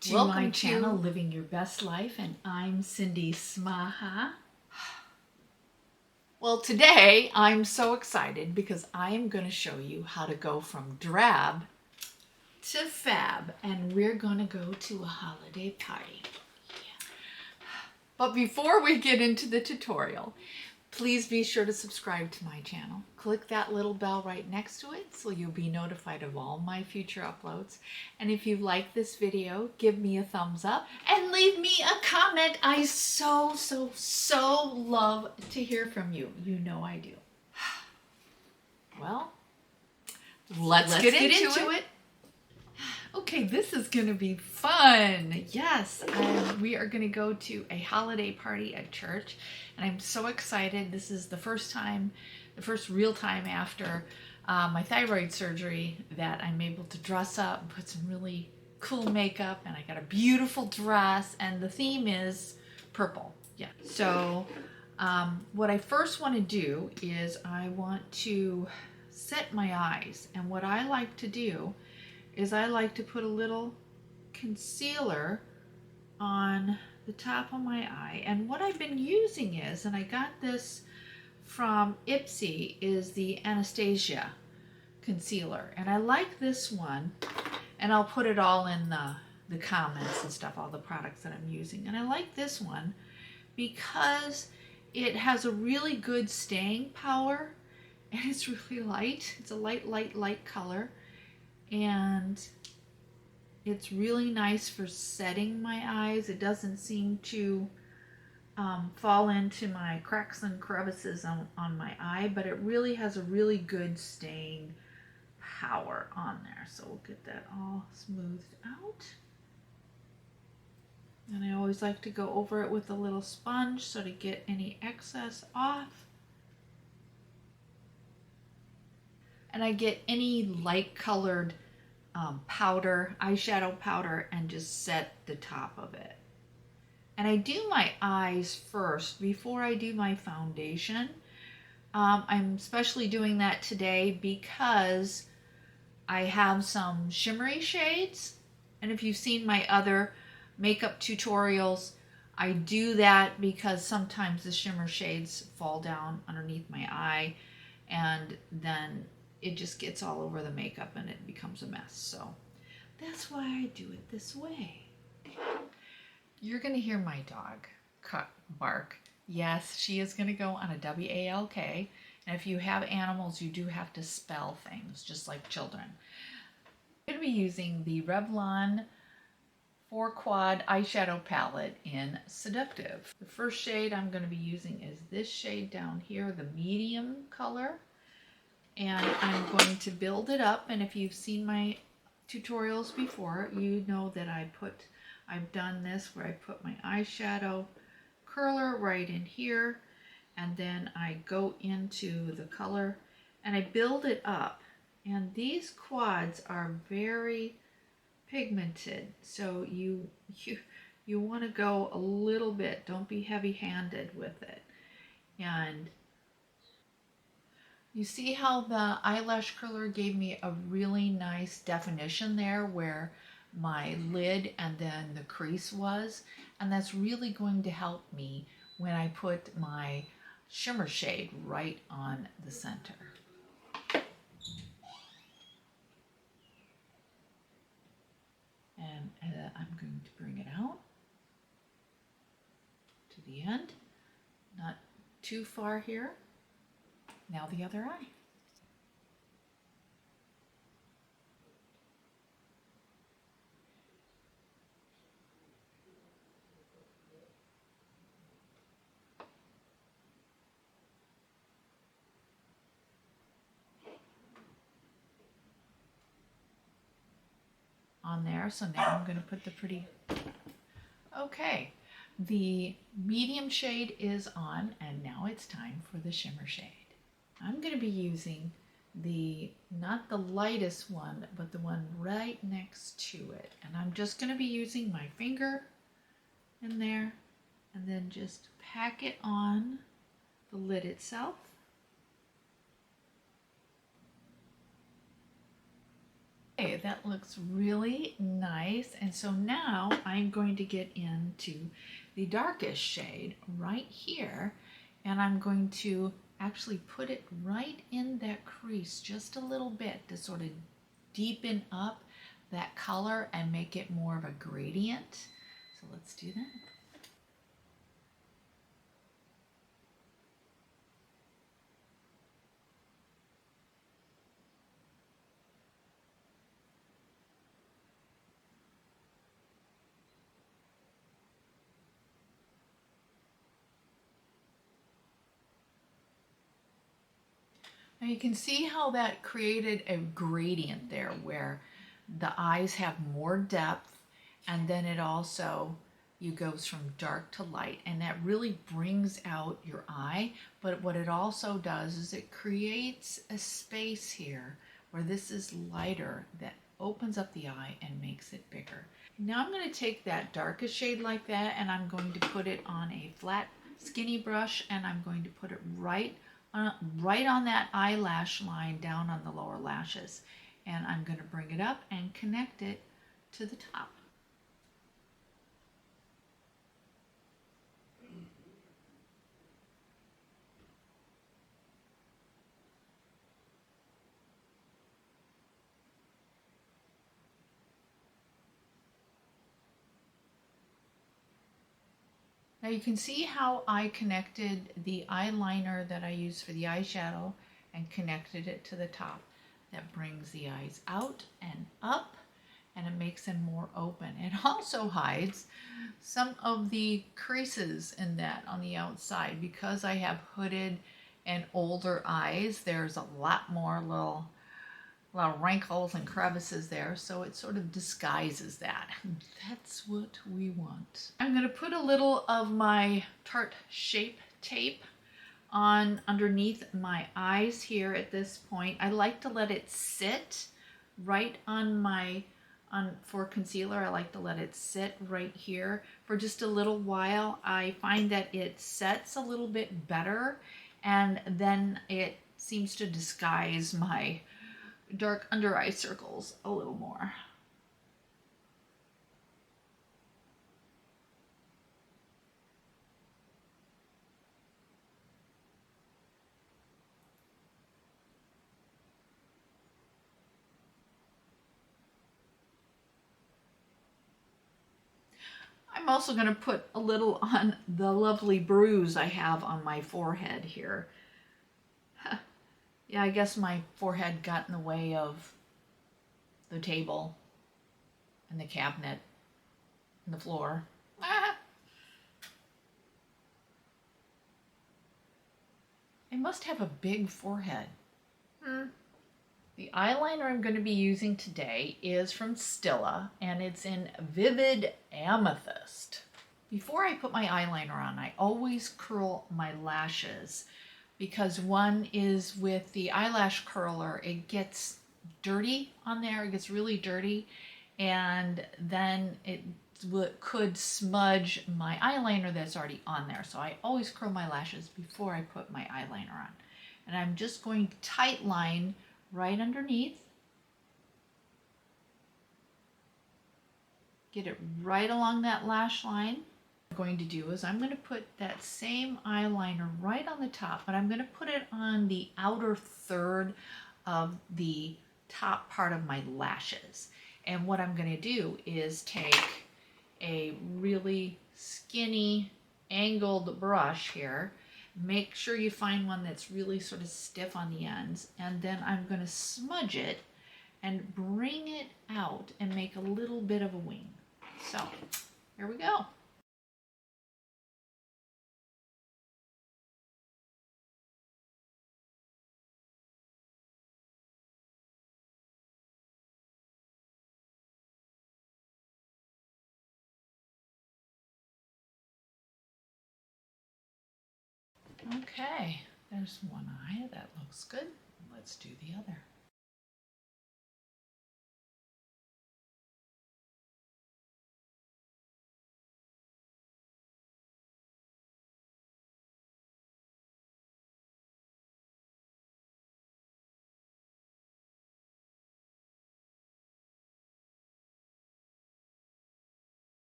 to my channel, Living Your Best Life, and I'm Cindy Smaha. Well, today I'm so excited because I am going to show you how to go from drab to fab, and we're going to go to a holiday party. Yeah. But before we get into the tutorial, please be sure to subscribe to my channel. Click that little bell right next to it so you'll be notified of all my future uploads. And if you like this video, give me a thumbs up and leave me a comment. I so love to hear from you. You know I do. Well, let's get into it. Okay, this is going to be fun. Yes, we are going to go to a holiday party at church, and I'm so excited. This is the first real time after my thyroid surgery that I'm able to dress up and put some really cool makeup, and I got a beautiful dress, and the theme is purple. Yeah. So what I first want to do is I want to set my eyes, and what I like to do is I like to put a little concealer on the top of my eye. And what I've been using is, and I got this from IPSY, is the Anastasia concealer. And I like this one, and I'll put it all in the comments and stuff, all the products that I'm using. And I like this one because it has a really good staying power, and it's really light. It's a light color. And it's really nice for setting my eyes. It doesn't seem to fall into my cracks and crevices on my eye, but it really has a really good staying power on there. So we'll get that all smoothed out. And I always like to go over it with a little sponge so to get any excess off. And I get any light colored powder, eyeshadow powder, and just set the top of it. And I do my eyes first before I do my foundation. I'm especially doing that today because I have some shimmery shades. And if you've seen my other makeup tutorials, I do that because sometimes the shimmer shades fall down underneath my eye, and then it just gets all over the makeup and it becomes a mess. So that's why I do it this way. You're gonna hear my dog bark. Yes, she is gonna go on a W-A-L-K. And if you have animals, you do have to spell things, just like children. I'm gonna be using the Revlon 4-Quad eyeshadow palette in Seductive. The first shade I'm gonna be using is this shade down here, the medium color. And I'm going to build it up, and if you've seen my tutorials before, you know that I've done this where I put my eyeshadow curler right in here, and then I go into the color and I build it up. And these quads are very pigmented, so you want to go a little bit. Don't be heavy-handed with it. And you see how the eyelash curler gave me a really nice definition there where my lid and then the crease was, and that's really going to help me when I put my shimmer shade right on the center. And I'm going to bring it out to the end, not too far here. Now the other eye. On there, so now I'm going to put the pretty... Okay, the medium shade is on, and now it's time for the shimmer shade. I'm going to be using not the lightest one, but the one right next to it. And I'm just going to be using my finger in there and then just pack it on the lid itself. Okay, that looks really nice. And so now I'm going to get into the darkest shade right here. And I'm going to actually put it right in that crease just a little bit to sort of deepen up that color and make it more of a gradient. So let's do that. Now you can see how that created a gradient there where the eyes have more depth, and then it also, you goes from dark to light, and that really brings out your eye. But what it also does is it creates a space here where this is lighter that opens up the eye and makes it bigger. Now I'm going to take that darkest shade like that, and I'm going to put it on a flat skinny brush, and I'm going to put it right on that eyelash line down on the lower lashes. And I'm going to bring it up and connect it to the top. Now you can see how I connected the eyeliner that I used for the eyeshadow and connected it to the top. That brings the eyes out and up, and it makes them more open. It also hides some of the creases in that on the outside. Because I have hooded and older eyes, there's a lot more little wrinkles and crevices there, so it sort of disguises that. That's what we want. I'm going to put a little of my Tarte Shape Tape on underneath my eyes here at this point. I like to let it sit right on my, for concealer, I like to let it sit right here for just a little while. I find that it sets a little bit better, and then it seems to disguise my dark under eye circles a little more. I'm also going to put a little on the lovely bruise I have on my forehead here. Yeah, I guess my forehead got in the way of the table and the cabinet and the floor. Ah. I must have a big forehead. The eyeliner I'm going to be using today is from Stila, and it's in Vivid Amethyst. Before I put my eyeliner on, I always curl my lashes, because one is with the eyelash curler, it gets dirty on there, it gets really dirty, and then it could smudge my eyeliner that's already on there. So I always curl my lashes before I put my eyeliner on. And I'm just going to tight line right underneath. Get it right along that lash line. What I'm going to do is I'm going to put that same eyeliner right on the top, but I'm going to put it on the outer third of the top part of my lashes. And what I'm going to do is take a really skinny angled brush here. Make sure you find one that's really sort of stiff on the ends, and then I'm going to smudge it and bring it out and make a little bit of a wing. So here we go. Okay, there's one eye. That looks good. Let's do the other.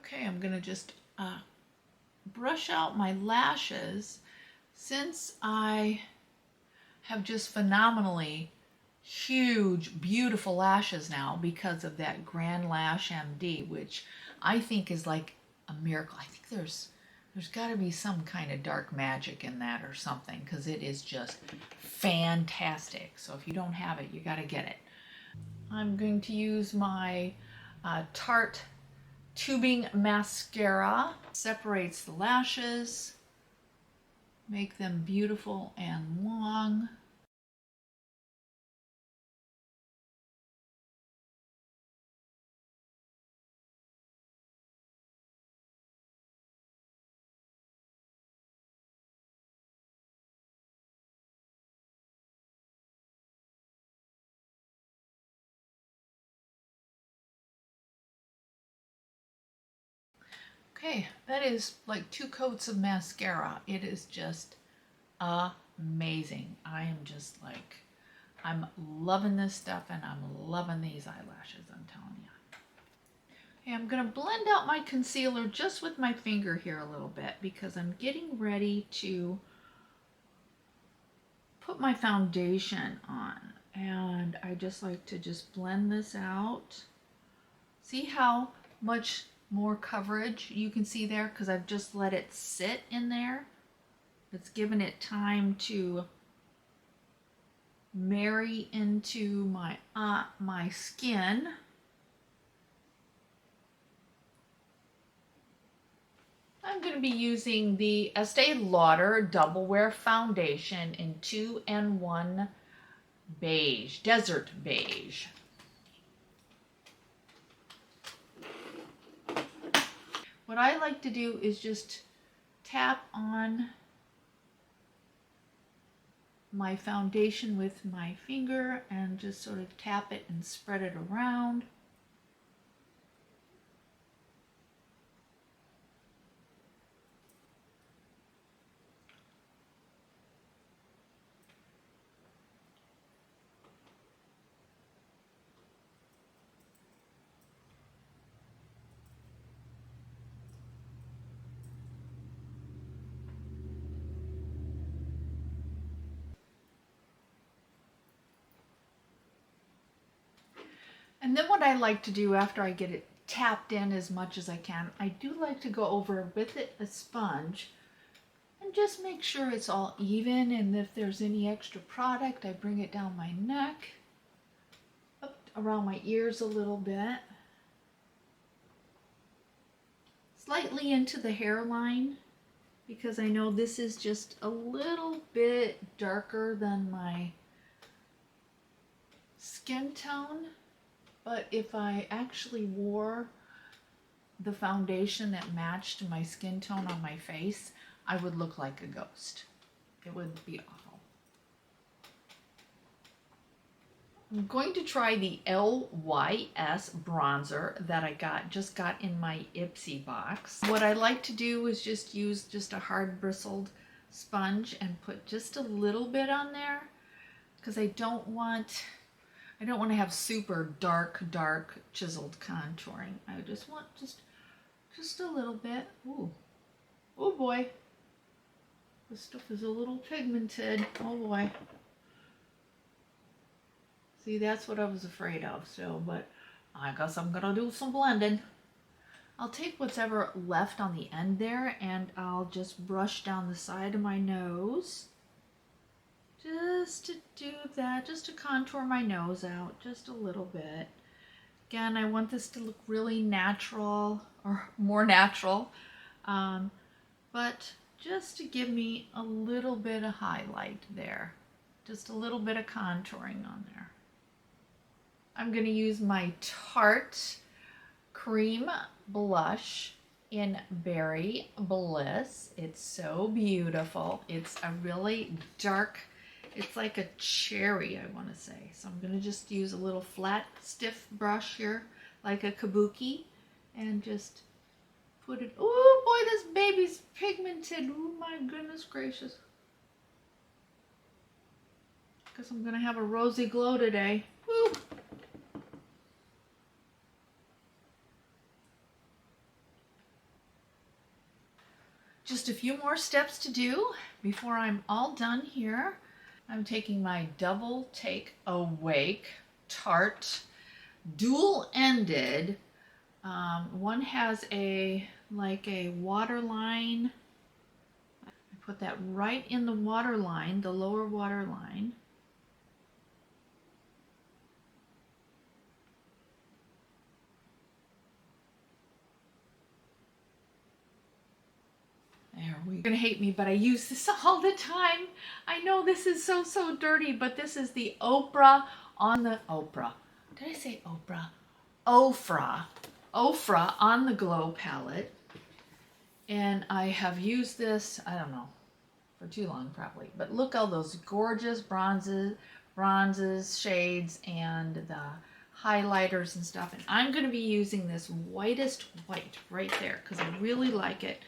Okay, I'm gonna just brush out my lashes. Since I have just phenomenally huge, beautiful lashes now because of that Grand Lash MD, which I think is like a miracle. I think there's got to be some kind of dark magic in that or something, because it is just fantastic. So if you don't have it, you got to get it. I'm going to use my Tarte tubing mascara. Separates the lashes, make them beautiful and long. Okay, that is like 2 coats of mascara. It is just amazing. I am just like, I'm loving this stuff and I'm loving these eyelashes, I'm telling you. Okay, I'm gonna blend out my concealer just with my finger here a little bit because I'm getting ready to put my foundation on. And I just like to just blend this out. See how much more coverage you can see there because I've just let it sit in there. It's given it time to marry into my skin. I'm going to be using the Este Lauder Double Wear Foundation in 2-in-1 beige, desert beige. What I like to do is just tap on my foundation with my finger and just sort of tap it and spread it around. And then what I like to do after I get it tapped in as much as I can, I do like to go over with it a sponge and just make sure it's all even, and if there's any extra product, I bring it down my neck, up around my ears a little bit, slightly into the hairline, because I know this is just a little bit darker than my skin tone. But if I actually wore the foundation that matched my skin tone on my face, I would look like a ghost. It would be awful. I'm going to try the LYS bronzer that I just got in my IPSY box. What I like to do is just use just a hard bristled sponge and put just a little bit on there, because I don't want to have super dark chiseled contouring. I just want just a little bit. Ooh. Oh boy. This stuff is a little pigmented. Oh boy. See, that's what I was afraid of. So, but I guess I'm gonna do some blending. I'll take what's ever left on the end there and I'll just brush down the side of my nose. Just to do that, just to contour my nose out just a little bit. Again, I want this to look really natural, or more natural, but just to give me a little bit of highlight there. Just a little bit of contouring on there. I'm going to use my Tarte Cream Blush in Berry Bliss. It's so beautiful. It's a really dark, it's like a cherry, I want to say. So I'm going to just use a little flat, stiff brush here, like a kabuki, and just put it. Oh boy, this baby's pigmented. Oh my goodness gracious. Guess I'm going to have a rosy glow today. Woo. Just a few more steps to do before I'm all done here. I'm taking my Double Take Awake Tarte dual-ended. One has like a waterline. I put that right in the waterline, the lower waterline. There, you're gonna hate me, but I use this all the time. I know this is so dirty, but this is the Oprah on the Oprah. Did I say Oprah? Ofra on the Glow palette. And I have used this, I don't know, for too long probably. But look all those gorgeous bronzes, shades, and the highlighters and stuff. And I'm going to be using this whitest white right there because I really like it.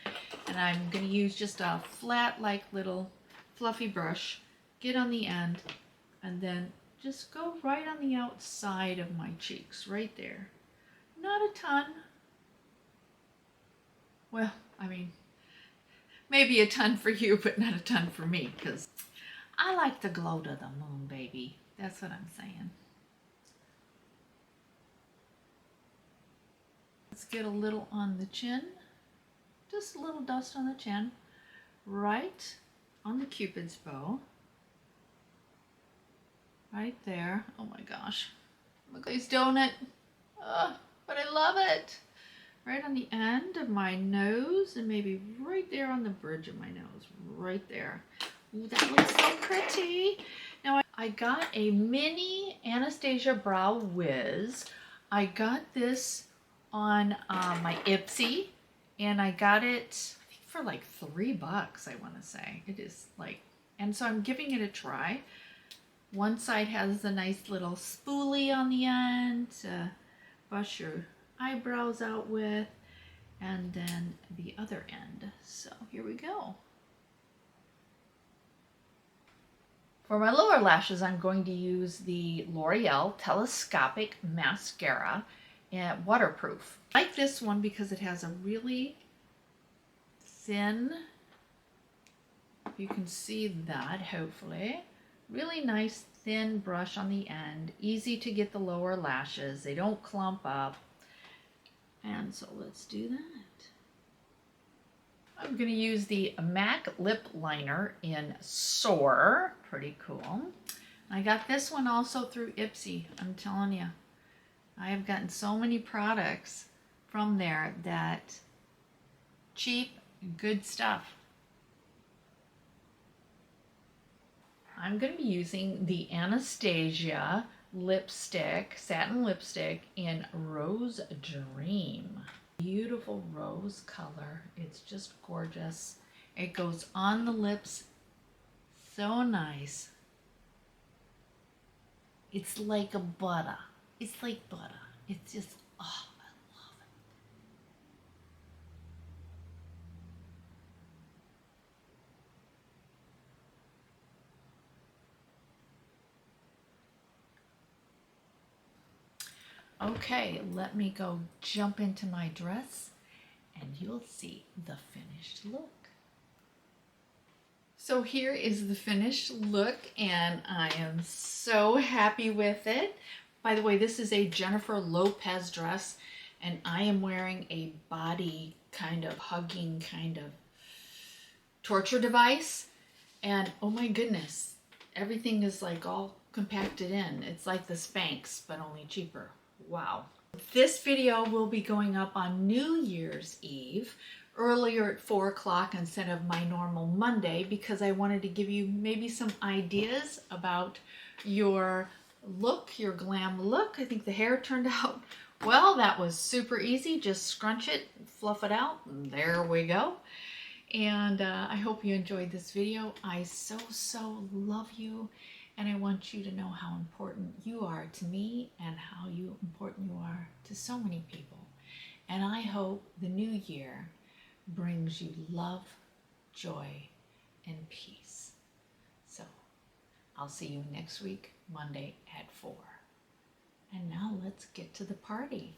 And I'm going to use just a flat, like little fluffy brush, get on the end, and then just go right on the outside of my cheeks, right there. Not a ton. Well, I mean, maybe a ton for you, but not a ton for me, because I like to glow to the moon, baby. That's what I'm saying. Let's get a little on the chin. Just a little dust on the chin. Right on the Cupid's bow. Right there. Oh my gosh. Look at this donut. But I love it. Right on the end of my nose and maybe right there on the bridge of my nose. Right there. Ooh, that looks so pretty. Now I got a mini Anastasia Brow Wiz. I got this on my IPSY and I got it I think for like $3, I want to say. It is like, and so I'm giving it a try. One side has a nice little spoolie on the end to brush your eyebrows out with, and then the other end. So here we go. For my lower lashes, I'm going to use the L'Oreal Telescopic Mascara, waterproof. I like this one because it has a really thin, you can see that hopefully, really nice thin brush on the end, easy to get the lower lashes, they don't clump up. And so let's do that. I'm going to use the MAC lip liner in Soar, pretty cool. I got this one also through IPSY, I'm telling you. I have gotten so many products from there that cheap, good stuff. I'm going to be using the Anastasia lipstick, satin lipstick in Rose Dream. Beautiful rose color. It's just gorgeous. It goes on the lips so nice. It's like a butter. It's like butter. It's just, oh, I love it. Okay, let me go jump into my dress and you'll see the finished look. So here is the finished look and I am so happy with it. By the way, this is a Jennifer Lopez dress and I am wearing a body kind of hugging kind of torture device. And oh my goodness, everything is like all compacted in. It's like the Spanx, but only cheaper. Wow. This video will be going up on New Year's Eve, earlier at 4 o'clock instead of my normal Monday, because I wanted to give you maybe some ideas about your look, your glam look. I think the hair turned out well. That was super easy. Just scrunch it, fluff it out, and there we go. And I hope you enjoyed this video. I so love you. And I want you to know how important you are to me and how important you are to so many people. And I hope the new year brings you love, joy, and peace. So I'll see you next week, Monday at 4. And now let's get to the party.